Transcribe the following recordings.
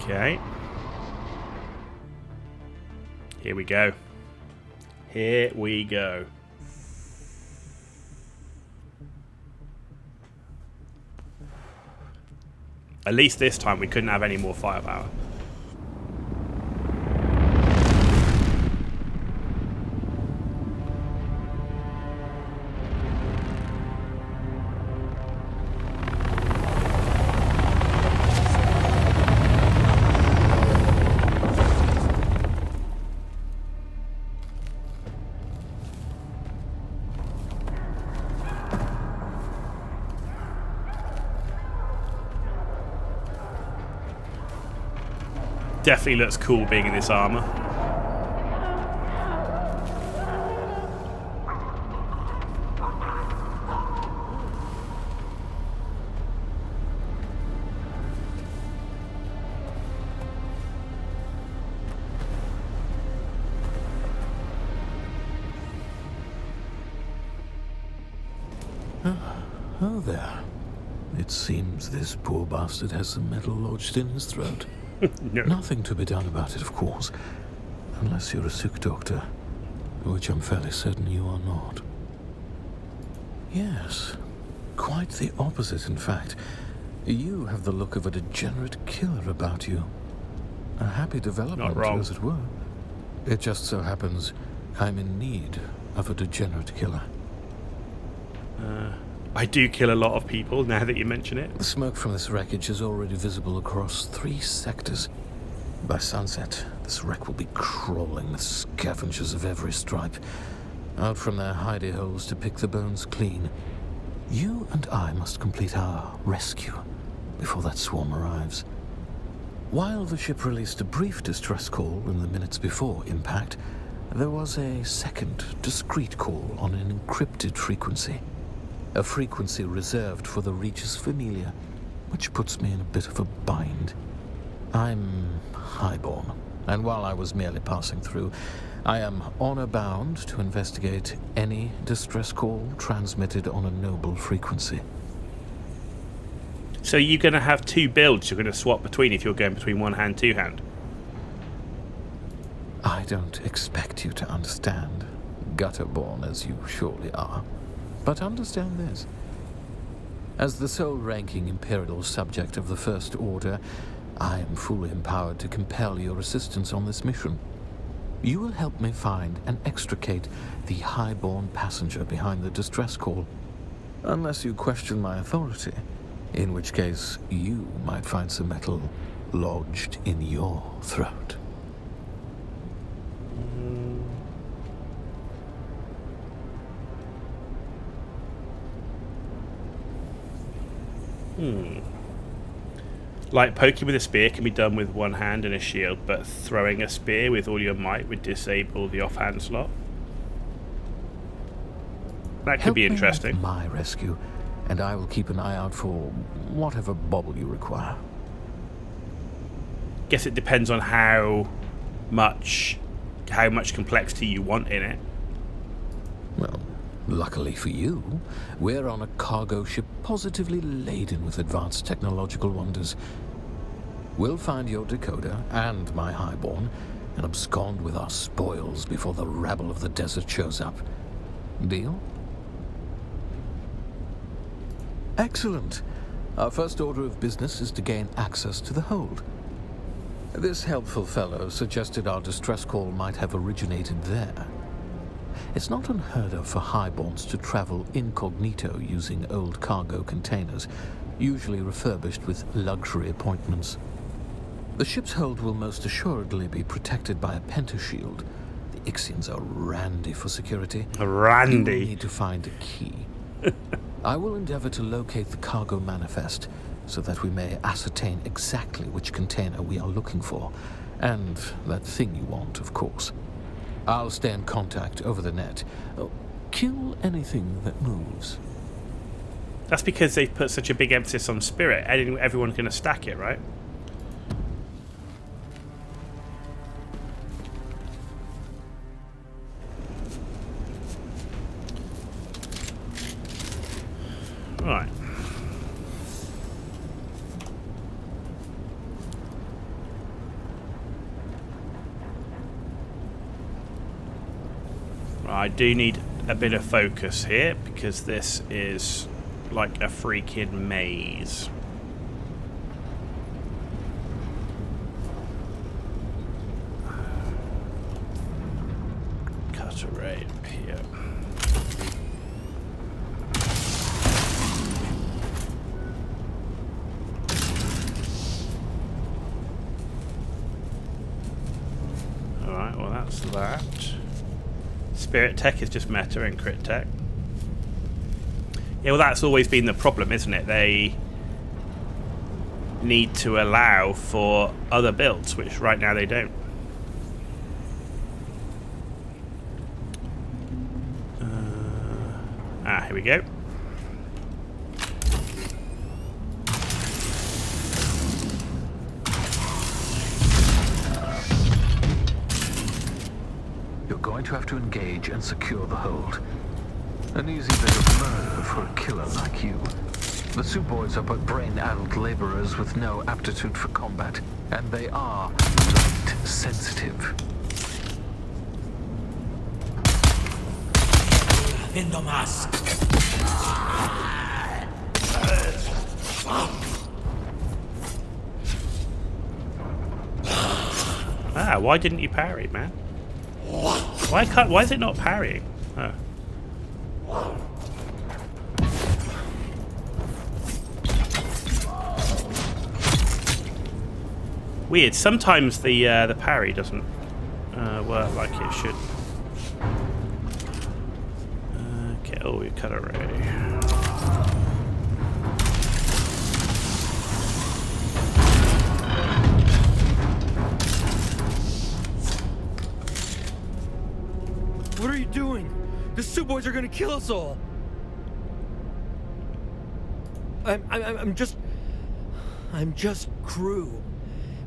Okay. Here we go. Here we go. At least this time we couldn't have any more firepower. Definitely looks cool being in this armor. Oh there. It seems this poor bastard has some metal lodged in his throat. No. Nothing to be done about it, of course. Unless you're a sick doctor, which I'm fairly certain you are not. Yes, quite the opposite, in fact. You have the look of a degenerate killer about you. A happy development, as it were. It just so happens I'm in need of a degenerate killer. I do kill a lot of people now that you mention it. The smoke from this wreckage is already visible across 3 sectors. By sunset, this wreck will be crawling with scavengers of every stripe, out from their hidey holes to pick the bones clean. You and I must complete our rescue before that swarm arrives. While the ship released a brief distress call in the minutes before impact, there was a second discreet call on an encrypted frequency. A frequency reserved for the Regis Familia, which puts me in a bit of a bind. I'm highborn, and while I was merely passing through, I am honor-bound to investigate any distress call transmitted on a noble frequency. So you're going to have 2 builds you're going to swap between if you're going between 1 hand, 2 hand? I don't expect you to understand, gutter-born as you surely are. But understand this. As the sole ranking imperial subject of the First Order, I am fully empowered to compel your assistance on this mission. You will help me find and extricate the highborn passenger behind the distress call. Unless you question my authority, in which case you might find some metal lodged in your throat. Like poking with a spear can be done with 1 hand and a shield, but throwing a spear with all your might would disable the offhand slot. That could be interesting. Help me with my rescue, and I will keep an eye out for whatever bauble you require. Guess it depends on how much complexity you want in it. Well, luckily for you, we're on a cargo ship positively laden with advanced technological wonders. We'll find your decoder and my highborn and abscond with our spoils before the rabble of the desert shows up. Deal? Excellent. Our first order of business is to gain access to the hold. This helpful fellow suggested our distress call might have originated there. It's not unheard of for highborns to travel incognito using old cargo containers, usually refurbished with luxury appointments. The ship's hold will most assuredly be protected by a pentashield. The Ixians are randy for security. Randy? You will need to find a key. I will endeavor to locate the cargo manifest so that we may ascertain exactly which container we are looking for, and that thing you want, of course. I'll stay in contact over the net. Kill anything that moves. That's because they've put such a big emphasis on spirit. Everyone's going to stack it, right? Right. I do need a bit of focus here because this is like a freaking maze. Cut right here. Alright, well that's that. Spirit tech is just meta and crit tech. Yeah, well that's always been the problem, isn't it? They need to allow for other builds, which right now they don't. Here we go. You're going to have to engage and secure the hold. An easy bit of murder for a killer like you. The Suboids are but brain-addled laborers with no aptitude for combat, and they are light sensitive. Why didn't you parry, man? Why is it not parrying? Oh. Weird. Sometimes the parry doesn't work like it should. Okay. Oh, we cut array. What are you doing? The Suboids are gonna kill us all. I'm just crew.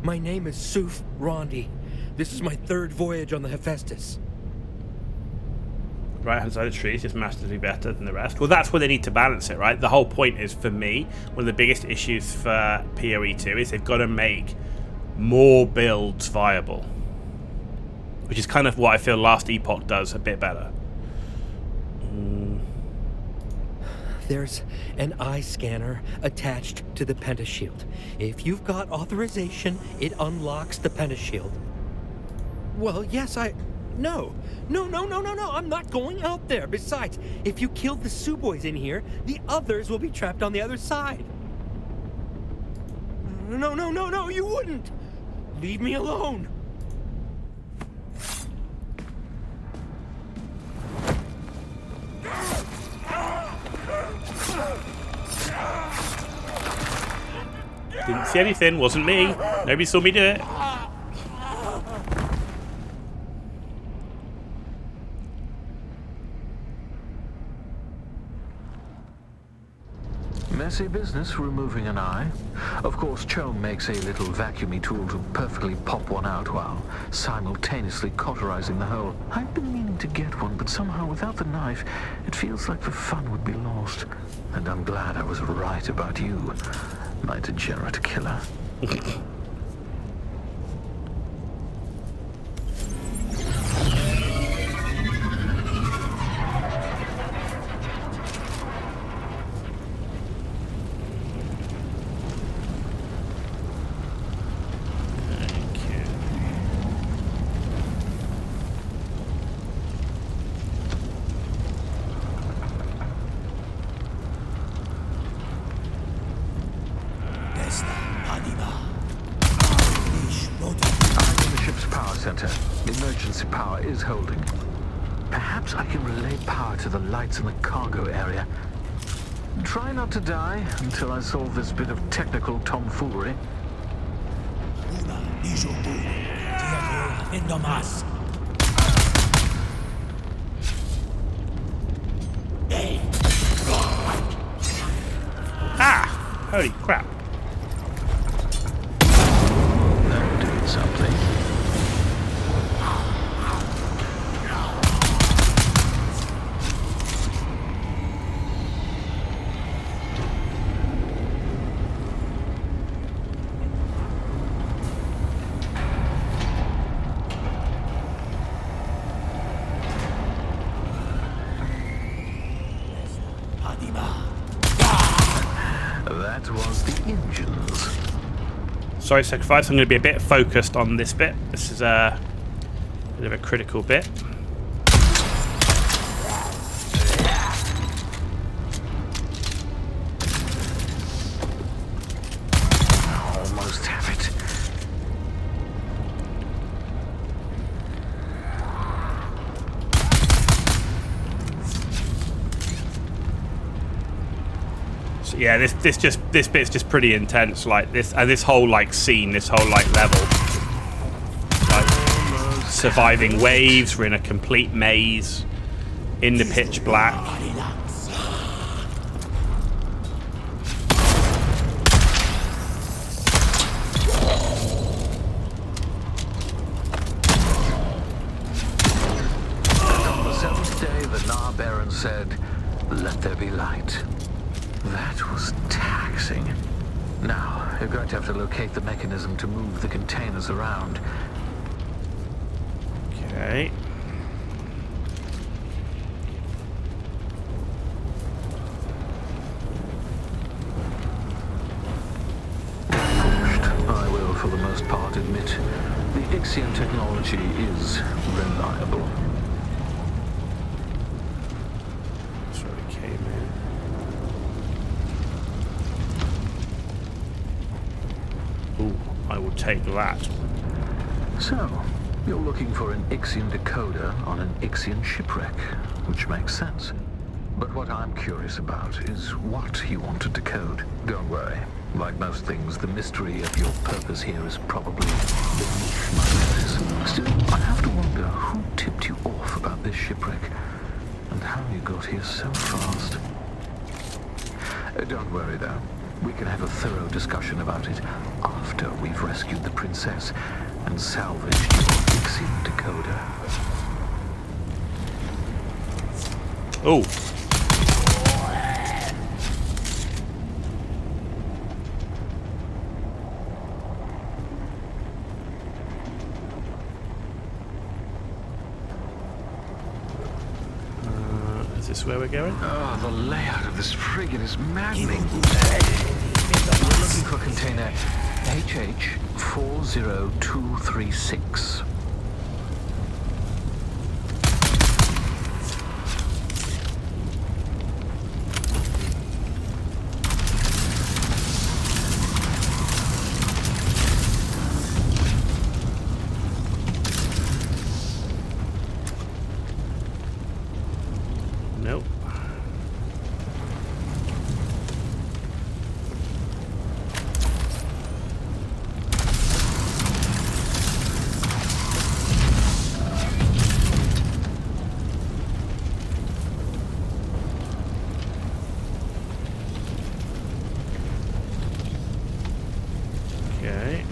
My name is Suf Rondi. This is my 3rd voyage on the Hephaestus. Right hand side of the tree is just massively better than the rest. Well, that's where they need to balance it, right? The whole point is, for me, one of the biggest issues for PoE2 is they've got to make more builds viable. Which is kind of what I feel Last Epoch does a bit better. There's an eye scanner attached to the pentashield. If you've got authorization, it unlocks the pentashield. Well, yes, No, I'm not going out there. Besides, if you kill the Suboids in here, the others will be trapped on the other side. No, you wouldn't! Leave me alone! Didn't see anything, wasn't me. Nobody saw me do it. Messy business removing an eye. Of course, Chome makes a little vacuumy tool to perfectly pop one out while simultaneously cauterizing the hole. I've been meaning to get one, but somehow without the knife, it feels like the fun would be lost. And I'm glad I was right about you, my degenerate killer. Emergency power is holding. Perhaps I can relay power to the lights in the cargo area. Try not to die until I solve this bit of technical tomfoolery. Ah! Holy crap. That'll do something. That was the engines. Sorry, Sacrifice, I'm going to be a bit focused on this bit. This is a bit of a critical bit. Almost have it. So yeah, this bit's just pretty intense. Like this whole like scene, this whole like level, like surviving waves. We're in a complete maze in the pitch black. Said, "Let there be light." That was taxing. Now, you're going to have to locate the mechanism to move the containers around. Okay. I will, for the most part, admit the Ixian technology is reliable. I will take that. So, you're looking for an Ixian decoder on an Ixian shipwreck, which makes sense. But what I'm curious about is what you want to decode. Don't worry. Like most things, the mystery of your purpose here is probably beneath my notice. Still, I have to wonder who tipped you off about this shipwreck and how you got here so fast. Don't worry, though. We can have a thorough discussion about it after we've rescued the princess and salvaged your Ixian decoder. Oh. Is this where we're going? Oh, the layout of this frigate is maddening. We're looking for container HH40236. Nope. Okay.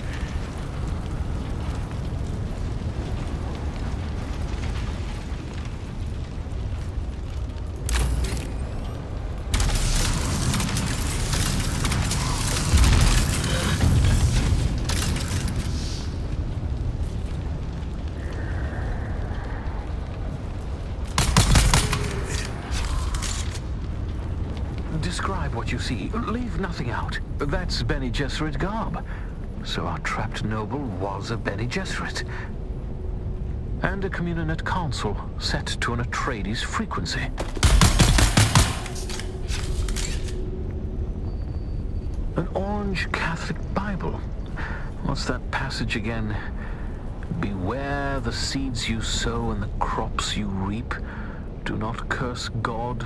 Describe what you see. Leave nothing out. That's Bene Gesserit garb. So our trapped noble was a Bene Gesserit. And a Communinet console set to an Atreides frequency. An orange Catholic Bible. What's that passage again? Beware the seeds you sow and the crops you reap. Do not curse God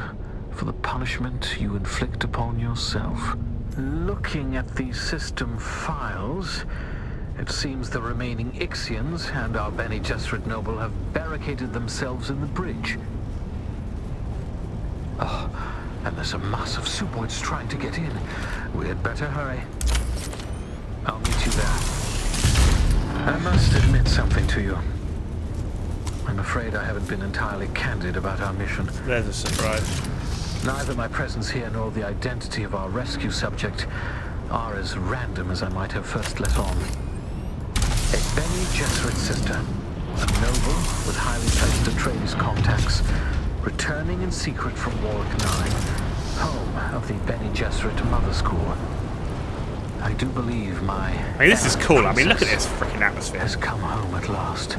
for the punishment you inflict upon yourself. Looking at the system files, it seems the remaining Ixians and our Bene Gesserit noble have barricaded themselves in the bridge. Oh, and there's a mass of Suboids trying to get in. We'd better hurry. I'll meet you there. I must admit something to you. I'm afraid I haven't been entirely candid about our mission. There's a surprise. Neither my presence here nor the identity of our rescue subject are as random as I might have first let on. A Bene Gesserit sister, a noble with highly placed Atreides contacts, returning in secret from Warwick 9, home of the Bene Gesserit Mother School. I do believe my... I mean, this is cool. I mean, look at this freaking atmosphere. has come home at last.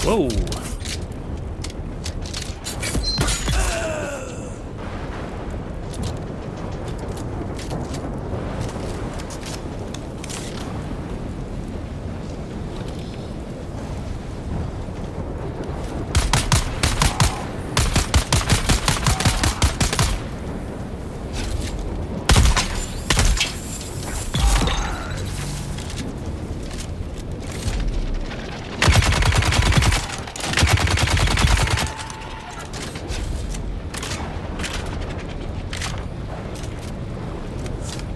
Whoa.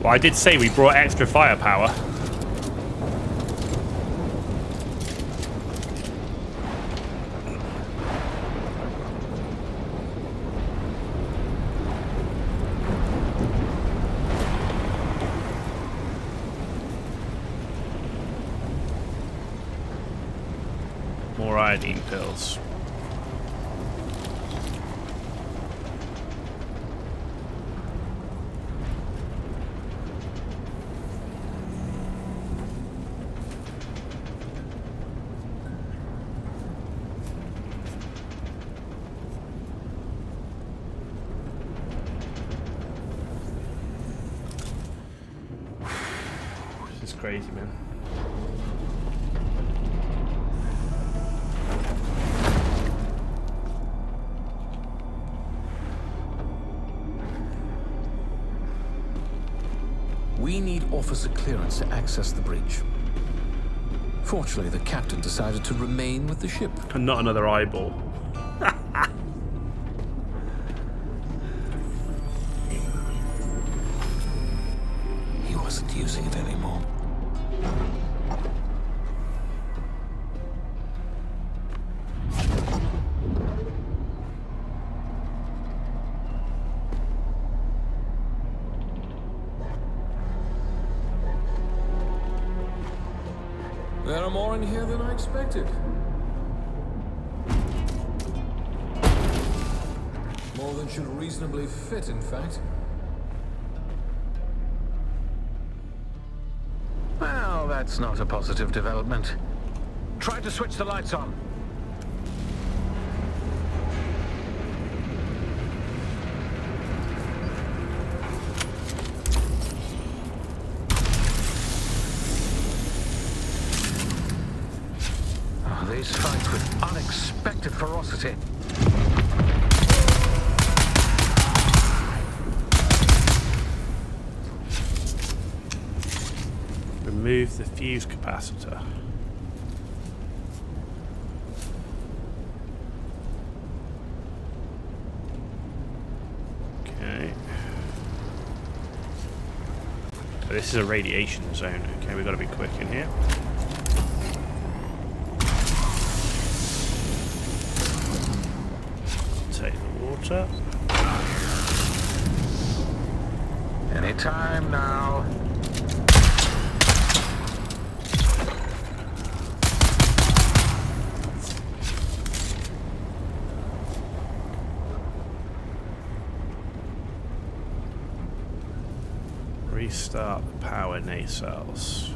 Well, I did say we brought extra firepower. More iodine pills. This is crazy, man. We need officer clearance to access the breach. Fortunately, the captain decided to remain with the ship. And not another eyeball. He wasn't using it anymore. There are more in here than I expected. More than should reasonably fit, in fact. Well, that's not a positive development. Try to switch the lights on. These fight with unexpected ferocity. Remove the fuse capacitor. Okay. So this is a radiation zone. Okay, we've got to be quick in here. Take the water. Any time now. Restart the power nacelles.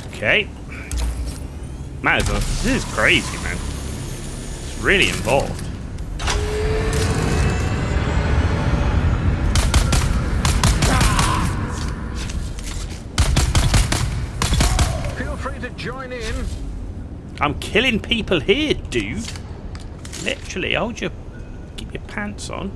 Okay. Man, this is crazy, man. It's really involved. Feel free to join in. I'm killing people here, dude. Literally, keep your pants on.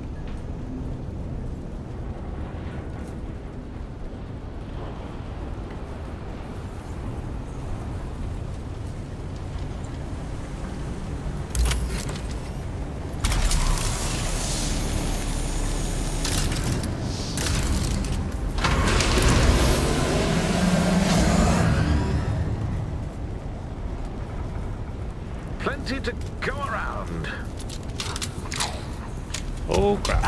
Plenty to go around. Oh, crap.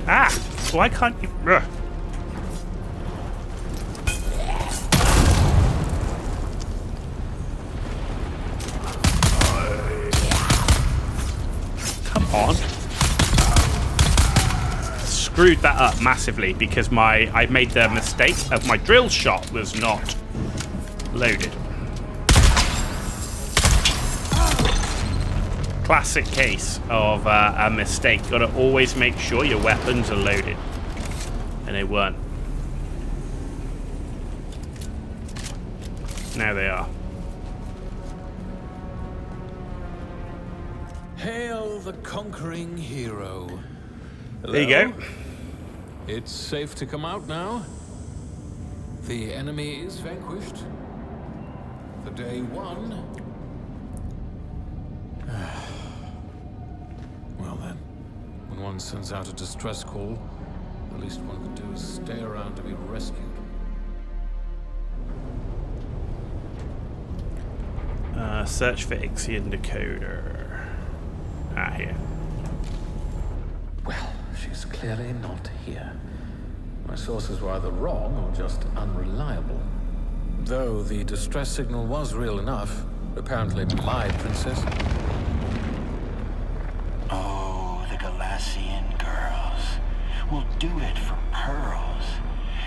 Ah! Why can't you... Ugh. Come on. Screwed that up massively because I made the mistake of my drill shot was not loaded. Classic case of a mistake. Got to always make sure your weapons are loaded, and they weren't. Now they are. Hail the conquering hero. Hello? There you go. It's safe to come out now. The enemy is vanquished. The day won. Well then, when one sends out a distress call, the least one could do is stay around to be rescued. Search for Ixion decoder. Ah, here. Well, she's clearly not here. My sources were either wrong or just unreliable. Though the distress signal was real enough, apparently my princess. Oh, the Galassian girls will do it for pearls,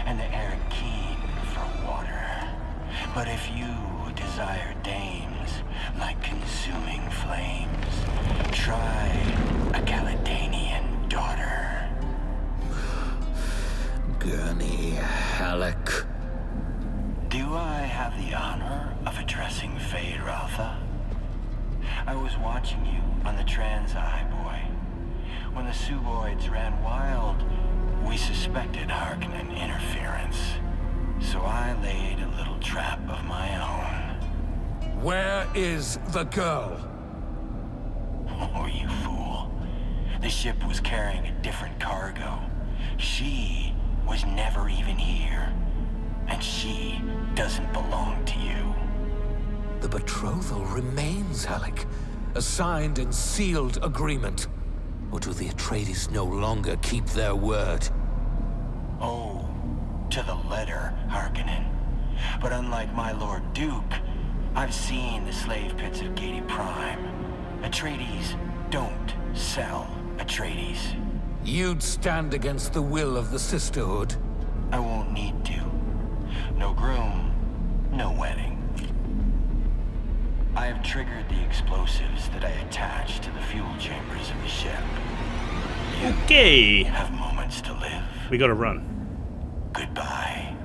and the Arrakis for water. But if you desire dames like consuming flames, try a Caledonian daughter. Gurney Halleck. Do I have the honor of addressing Fade Rotha? I was watching you on the Transeye, boy. When the Suboids ran wild, we suspected Harkonnen interference. So I laid a little trap of my own. Where is the girl? Oh, you fool. The ship was carrying a different cargo. She was never even here. And she doesn't belong to you. The betrothal remains, Halleck. A signed and sealed agreement. Or do the Atreides no longer keep their word? Oh, to the letter, Harkonnen. But unlike my Lord Duke, I've seen the slave pits of Gady Prime. Atreides don't sell Atreides. You'd stand against the will of the Sisterhood? I won't need to. No groom, no wedding. I have triggered the explosives that I attached to the fuel chambers of the ship. You Okay. have moments to live. We gotta run. Goodbye.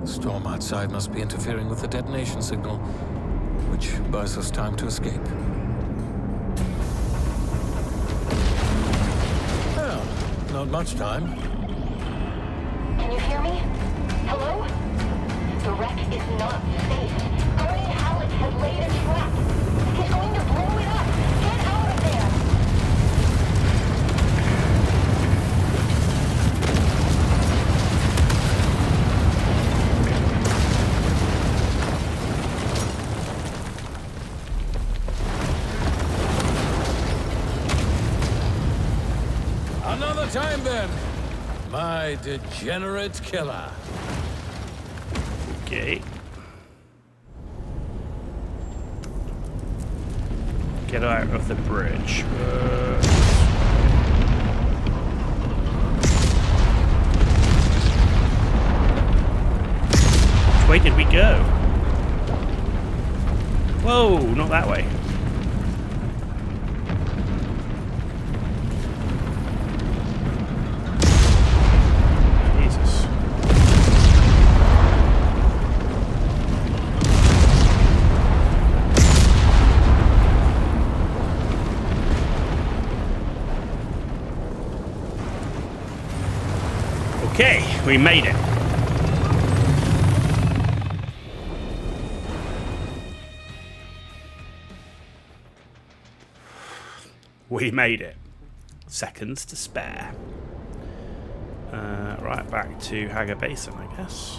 The storm outside must be interfering with the detonation signal, which buys us time to escape. Well, not much time. Can you hear me? Hello? The wreck is not safe. Gurney Halleck has laid a trap. He's going to blow it up. Get out of there! Another time then, my degenerate killer. Okay. Get out of the bridge. Which way did we go? Whoa, not that way. Jesus. Okay, we made it. We made it. Seconds to spare. Right, back to Hager Basin, I guess.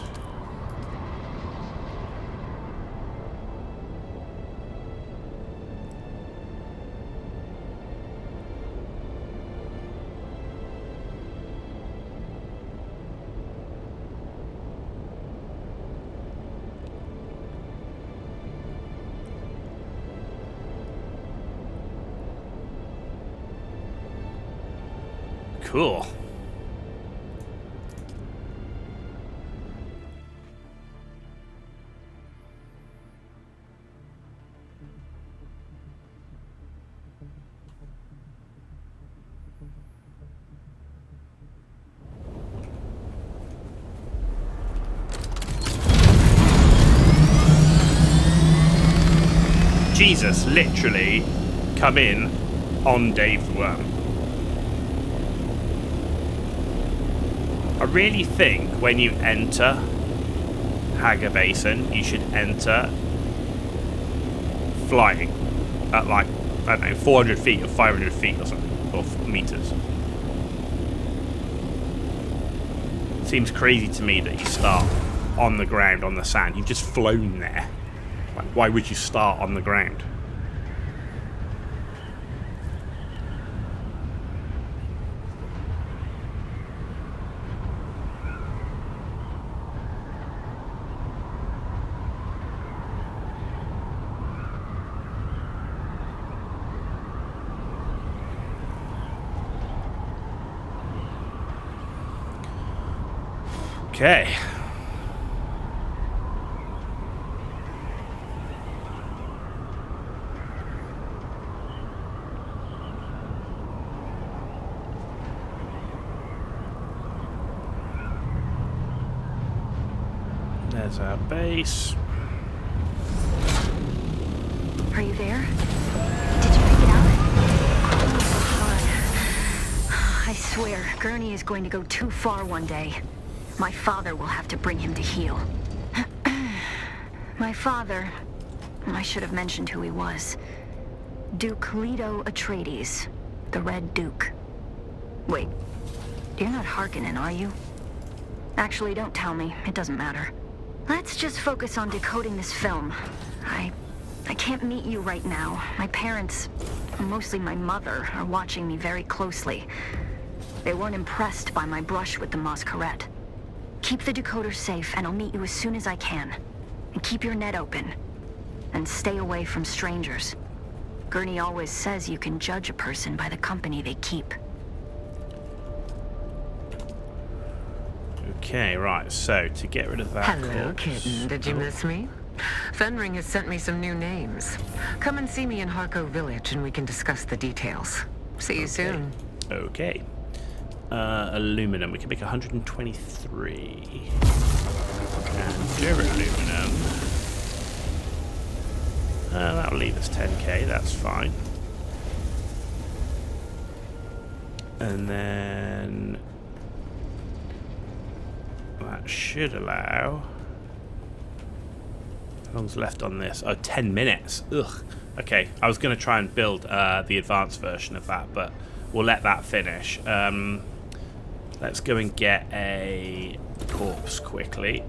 Cool. Jesus, literally come in on Dave's worm. I really think when you enter Hager Basin, you should enter flying at like, I don't know, 400 feet or 500 feet or something, or meters. Seems crazy to me that you start on the ground on the sand. You've just flown there. Like, why would you start on the ground? Okay. There's our base. Are you there? Did you make it out? Oh, God. I swear, Gurney is going to go too far one day. My father will have to bring him to heel. My father... I should have mentioned who he was. Duke Leto Atreides, the Red Duke. Wait, you're not Harkonnen, are you? Actually, don't tell me. It doesn't matter. Let's just focus on decoding this film. I can't meet you right now. My parents, mostly my mother, are watching me very closely. They weren't impressed by my brush with the Masquerade. Keep the decoder safe, and I'll meet you as soon as I can. And keep your net open. And stay away from strangers. Gurney always says you can judge a person by the company they keep. Okay, right, so to get rid of that Hello, corpse. kitten. Did you miss me? Fenring has sent me some new names. Come and see me in Harco Village and we can discuss the details. See you soon. Okay. Aluminum. We can make 123. And duraluminum. That'll leave us 10k. That's fine. And then that should allow. How long's left on this? Oh, 10 minutes. Ugh. Okay, I was going to try and build the advanced version of that, but we'll let that finish. Let's go and get a corpse quickly.